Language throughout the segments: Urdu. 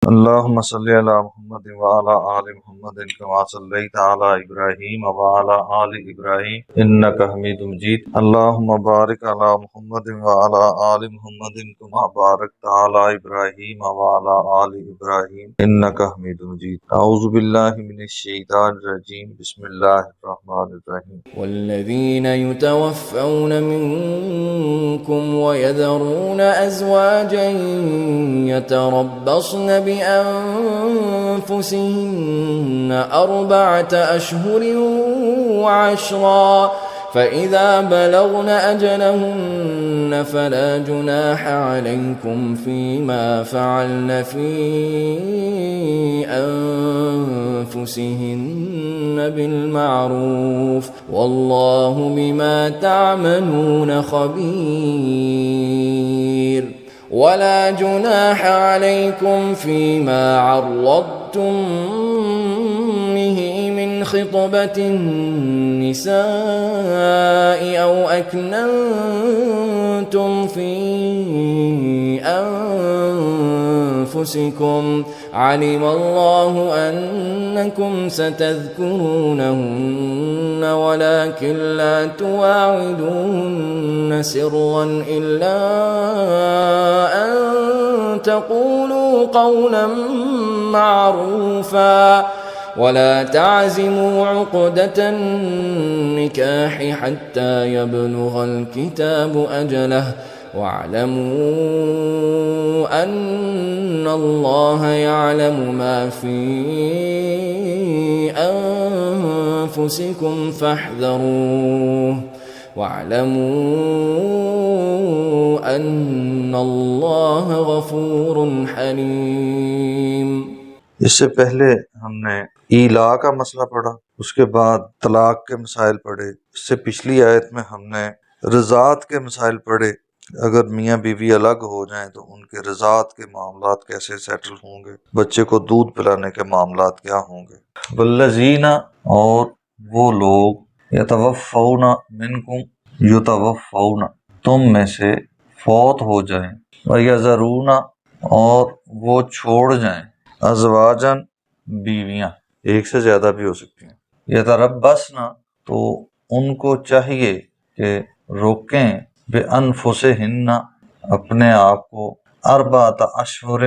اللهم صل على محمد وعلى آل محمد كما صليت على إبراهيم وعلى آل إبراهيم إنك حميد مجيد. اللهم بارك على محمد وعلى آل محمد كما باركت على إبراهيم وعلى آل إبراهيم إنك حميد مجيد. أعوذ بالله من الشيطان الرجيم. بسم الله الرحمن الرحيم. والذين يتوفون منكم ويذرون أزواجا يتربصن بأنفسهن 4 أشهر وعشرا فإذا بلغن أجلهن فلا جناح عليكم فيما فعلن في أنفسهن بالمعروف والله بما تعملون خبير. ولا جناح عليكم فيما عرضتم به من خطبة النساء أو أكننتم في أنفسكم علم الله أنكم ستذكرونهن ولكن لا تواعدوهن سرا إلا أن تقولوا قولا معروفا ولا تعزموا عقدة النكاح حتى يبلغ الكتاب أجله واعلموا أن الله يعلم ما في أنفسكم فاحذروه واعلموا أن الله غفور حليم. اس سے پہلے ہم نے ایلا کا مسئلہ پڑھا، اس کے بعد طلاق کے مسائل پڑھے، اس سے پچھلی آیت میں ہم نے رضاعت کے مسائل پڑھے، اگر میاں بیوی الگ ہو جائیں تو ان کے رضاعت کے معاملات کیسے سیٹل ہوں گے، بچے کو دودھ پلانے کے معاملات کیا ہوں گے۔ والذین، اور وہ لوگ، یتوفون منکم، یتوفون، تم میں سے فوت ہو جائیں، ویذرون، اور وہ چھوڑ جائیں، ازواجن، بیویاں، ایک سے زیادہ بھی ہو سکتی ہیں، یتربصن، تو ان کو چاہیے کہ روکیں، بانفسہن، اپنے آپ کو، 4 اشہر،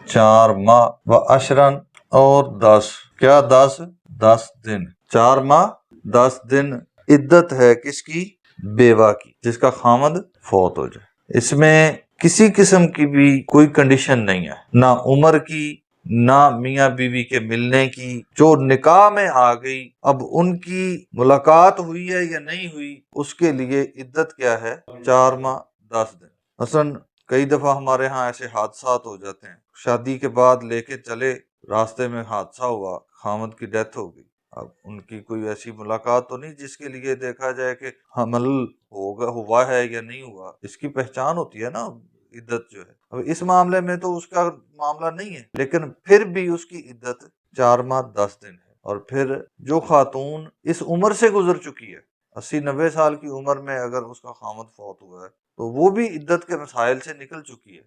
4 ماہ، وعشرن، اور 10، کیا 10 دن، 4 ماہ 10 دن عدت ہے کس کی؟ بیوہ کی، جس کا خامد فوت ہو جائے۔ اس میں کسی قسم کی بھی کوئی کنڈیشن نہیں ہے، نہ عمر کی، نہ میاں بیوی کے ملنے کی، جو نکاح میں آ گئی، اب ان کی ملاقات ہوئی ہے یا نہیں ہوئی، اس کے لیے عدت کیا ہے؟ 4 ماہ 10 دن۔ مثلا کئی دفعہ ہمارے ہاں ایسے حادثات ہو جاتے ہیں، شادی کے بعد لے کے چلے، راستے میں حادثہ ہوا، خامد کی ڈیتھ ہو گئی، اب ان کی کوئی ایسی ملاقات تو نہیں جس کے لیے دیکھا جائے کہ حمل ہوا ہے یا نہیں ہوا، اس کی پہچان ہوتی ہے نا عدت جو ہے۔ اب اس معاملے میں تو اس کا معاملہ نہیں ہے، لیکن پھر بھی اس کی عدت 4 ماہ 10 دن ہے۔ اور پھر جو خاتون اس عمر سے گزر چکی ہے، 80-90 سال کی عمر میں اگر اس کا خامد فوت ہوا ہے تو وہ بھی عدت کے مسائل سے نکل چکی ہے،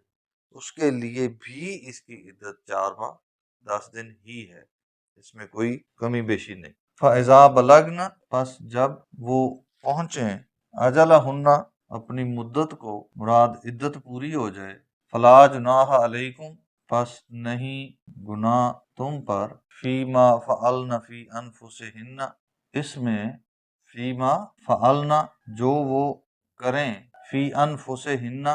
اس کے لیے بھی اس کی عدت 4 ماہ 10 دن ہی ہے، اس میں کوئی کمی بیشی نہیں۔ فَإِذَا بَلَغْنَ، پس جب وہ پہنچیں، أَجَلَهُنَّ، اپنی مدت کو، مراد عدت پوری ہو جائے، فَلَا جُنَاحَ عَلَيْكُمْ، پس نہیں گناہ تم پر، فِيمَا فَعَلْنَ فِي أَنفُسِهِنَّ، اس میں، فِيمَا فَعَلْنَ، جو وہ کریں، فِي أَنفُسِهِنَّ،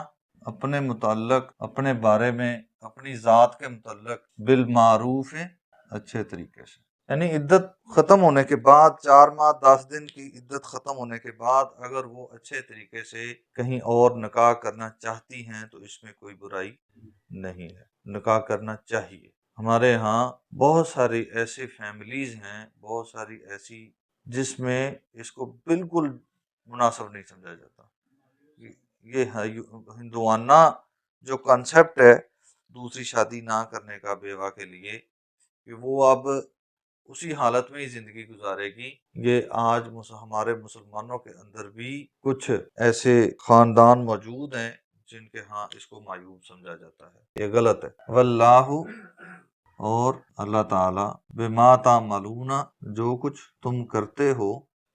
اپنے متعلق، اپنے بارے میں، اپنی ذات کے متعلق، بالمعروف، اچھے طریقے سے، یعنی عدت ختم ہونے کے بعد، 4 ماہ 10 دن کی عدت ختم ہونے کے بعد اگر وہ اچھے طریقے سے کہیں اور نکاح کرنا چاہتی ہیں تو اس میں کوئی برائی نہیں ہے، نکاح کرنا چاہیے۔ ہمارے ہاں بہت ساری ایسی فیملیز ہیں، بہت ساری ایسی جس میں اس کو بالکل مناسب نہیں سمجھا جاتا۔ یہ ہندوانہ جو کنسپٹ ہے دوسری شادی نہ کرنے کا بیوہ کے لیے، کہ وہ اب اسی حالت میں ہی زندگی گزارے گی، یہ آج ہمارے مسلمانوں کے اندر بھی کچھ ایسے خاندان موجود ہیں جن کے ہاں اس کو معیوب سمجھا جاتا ہے، یہ غلط ہے۔ واللہ، اور اللہ تعالی، بما تعملون، جو کچھ تم کرتے ہو،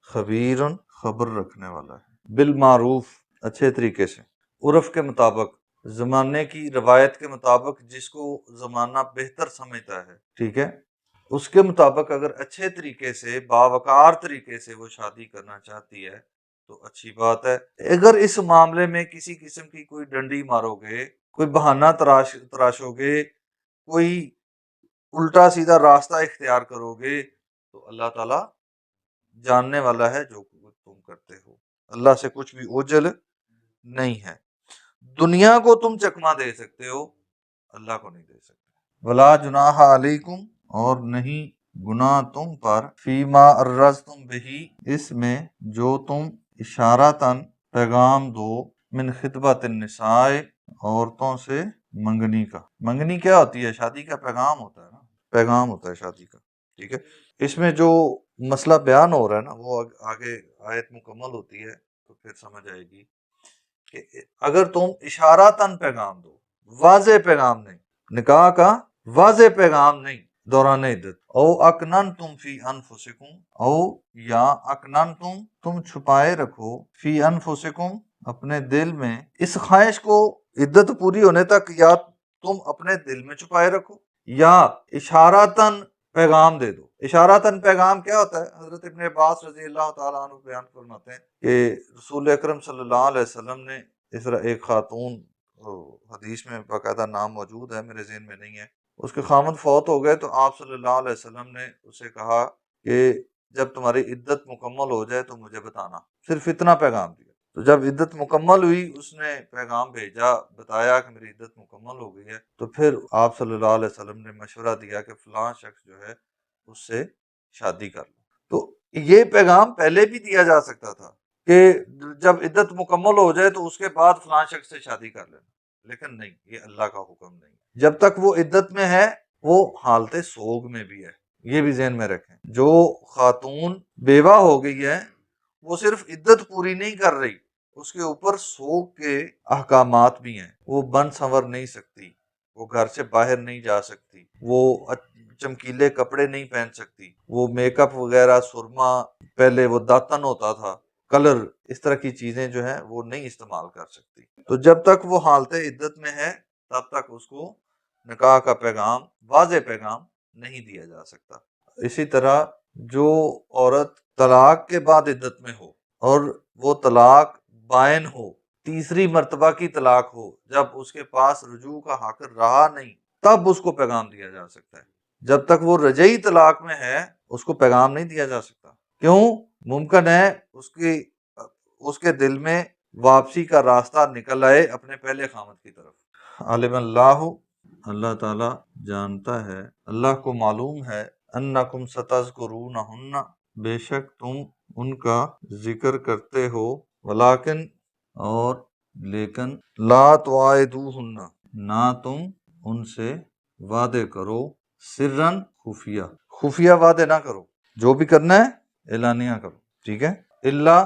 خبیر، خبر رکھنے والا ہے، بالمعروف، اچھے طریقے سے، عرف کے مطابق، زمانے کی روایت کے مطابق، جس کو زمانہ بہتر سمجھتا ہے، ٹھیک ہے، اس کے مطابق اگر اچھے طریقے سے، باوقار طریقے سے وہ شادی کرنا چاہتی ہے تو اچھی بات ہے۔ اگر اس معاملے میں کسی قسم کی کوئی ڈنڈی مارو گے، کوئی بہانہ تراشو گے، کوئی الٹا سیدھا راستہ اختیار کرو گے، تو اللہ تعالیٰ جاننے والا ہے جو تم کرتے ہو، اللہ سے کچھ بھی اوجھل نہیں ہے۔ دنیا کو تم چکما دے سکتے ہو، اللہ کو نہیں دے سکتے۔ ولا جناح علیکم، اور نہیں گناہ تم پر، فیما ارزتم بہی، اس میں جو تم اشارتاً پیغام دو، من خطبت النساء، عورتوں سے منگنی کا۔ منگنی کیا ہوتی ہے؟ شادی کا پیغام ہوتا ہے نا، پیغام ہوتا ہے شادی کا، ٹھیک ہے۔ اس میں جو مسئلہ بیان ہو رہا ہے نا، وہ آگے آیت مکمل ہوتی ہے تو پھر سمجھ آئے گی کہ اگر تم اشارتاً پیغام دو، واضح پیغام نہیں، نکاح کا واضح پیغام نہیں دوران عدت، او اکننتم فی انفسکم، او یا اکننتم، تم چھپائے رکھو، فی انفسکم، اپنے دل میں، اس خواہش کو عدت پوری ہونے تک یا تم اپنے دل میں چھپائے رکھو یا اشارتاً پیغام دے دو۔ اشارتاً پیغام کیا ہوتا ہے؟ حضرت ابن عباس رضی اللہ تعالیٰ عنہ بیان فرماتے ہیں کہ رسول اکرم صلی اللہ علیہ وسلم نے اس طرح ایک خاتون، حدیث میں باقاعدہ نام موجود ہے، میرے ذہن میں نہیں ہے، اس کے خامد فوت ہو گئے تو آپ صلی اللہ علیہ وسلم نے اسے کہا کہ جب تمہاری عدت مکمل ہو جائے تو مجھے بتانا، صرف اتنا پیغام دیا۔ تو جب عدت مکمل ہوئی، اس نے پیغام بھیجا، بتایا کہ میری عدت مکمل ہو گئی ہے، تو پھر آپ صلی اللہ علیہ وسلم نے مشورہ دیا کہ فلاں شخص جو ہے اس سے شادی کر لو۔ تو یہ پیغام پہلے بھی دیا جا سکتا تھا کہ جب عدت مکمل ہو جائے تو اس کے بعد فلاں شخص سے شادی کر لینا، لیکن نہیں، یہ اللہ کا حکم نہیں۔ جب تک وہ عدت میں ہے، وہ حالت سوگ میں بھی ہے، یہ بھی ذہن میں رکھیں۔ جو خاتون بیوہ ہو گئی ہے، وہ صرف عدت پوری نہیں کر رہی، اس کے اوپر سوگ کے احکامات بھی ہیں۔ وہ بن سنور نہیں سکتی، وہ گھر سے باہر نہیں جا سکتی، وہ چمکیلے کپڑے نہیں پہن سکتی، وہ میک اپ وغیرہ، سرما، پہلے وہ داتن ہوتا تھا، کلر، اس طرح کی چیزیں جو ہیں وہ نہیں استعمال کر سکتی۔ تو جب تک وہ حالت عدت میں ہے تب تک اس کو نکاح کا پیغام، واضح پیغام نہیں دیا جا سکتا۔ اسی طرح جو عورت طلاق کے بعد عدت میں ہو اور وہ طلاق بائن ہو، تیسری مرتبہ کی طلاق ہو، جب اس کے پاس رجوع کا حق رہا نہیں، تب اس کو پیغام دیا جا سکتا ہے۔ جب تک وہ رجعی طلاق میں ہے اس کو پیغام نہیں دیا جا سکتا۔ کیوں؟ ممکن ہے اس کے دل میں واپسی کا راستہ نکل آئے اپنے پہلے خامد کی طرف۔ عالم اللہ، اللہ تعالی جانتا ہے، اللہ کو معلوم ہے، انکم ستذکرونہن، بے شک تم ان کا ذکر کرتے ہو، ولیکن، اور لیکن، لا تواعدوہن، نہ تم ان سے وعدے کرو، سرن، خفیہ، خفیہ وعدے نہ کرو، جو بھی کرنا ہے اعلانیہ کرو، ٹھیک ہے، الا،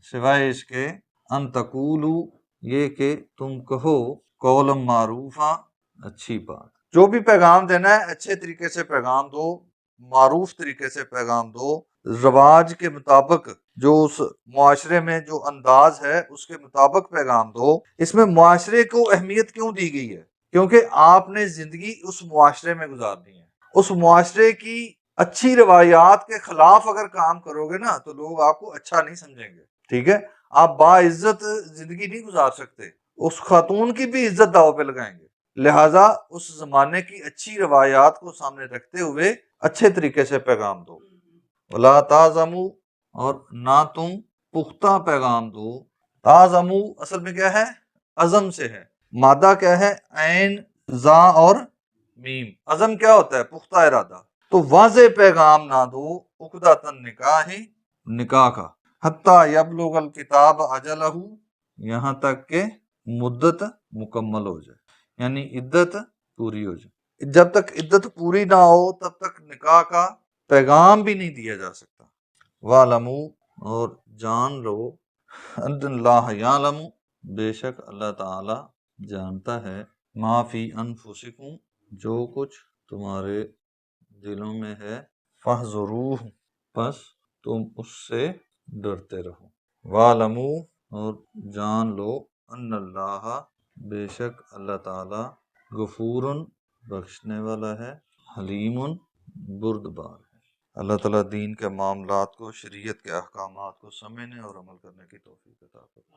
سوائے اس کے، ان تقولو، یہ کہ تم کہو، قولا معروفا، اچھی بات۔ جو بھی پیغام دینا ہے اچھے طریقے سے پیغام دو، معروف طریقے سے پیغام دو، رواج کے مطابق، جو اس معاشرے میں جو انداز ہے اس کے مطابق پیغام دو۔ اس میں معاشرے کو اہمیت کیوں دی گئی ہے؟ کیونکہ آپ نے زندگی اس معاشرے میں گزارنی ہے۔ اس معاشرے کی اچھی روایات کے خلاف اگر کام کرو گے نا تو لوگ آپ کو اچھا نہیں سمجھیں گے، ٹھیک ہے۔ آپ باعزت زندگی نہیں گزار سکتے، اس خاتون کی بھی عزت داؤ پہ لگائیں گے۔ لہٰذا اس زمانے کی اچھی روایات کو سامنے رکھتے ہوئے اچھے طریقے سے پیغام دو۔ وَلَا تَعْزَمُوا، اور نہ تم پختہ پیغام دو۔ تعزمو اصل میں کیا ہے؟ عزم سے ہے، مادہ کیا ہے؟ عین، زا اور میم۔ عزم کیا ہوتا ہے؟ پختہ ارادہ۔ تو واضح پیغام نہ دو، عقدۃ النکاح، نکاح کا، حتیٰ یبلغ الکتاب اجلہ، یہاں تک کہ مدت مکمل ہو جائے، یعنی عدت پوری ہو جائے۔ جب تک عدت پوری نہ ہو تب تک نکاح کا پیغام بھی نہیں دیا جا سکتا۔ وَاعْلَمُوا، اور جان لو، ان اللہ یعلم، بے شک اللہ تعالی جانتا ہے ما فی انفسکم جو کچھ تمہارے دلوں میں ہے فاحذروہ پس تم اس سے ڈرتے رہو وَاعْلَمُوا اور جان لو ان اللہ بے شک اللہ تعالی غفور بخشنے والا ہے حلیم بردبار ہے۔ اللہ تعالیٰ دین کے معاملات کو شریعت کے احکامات کو سمجھنے اور عمل کرنے کی توفیق عطا فرمائے۔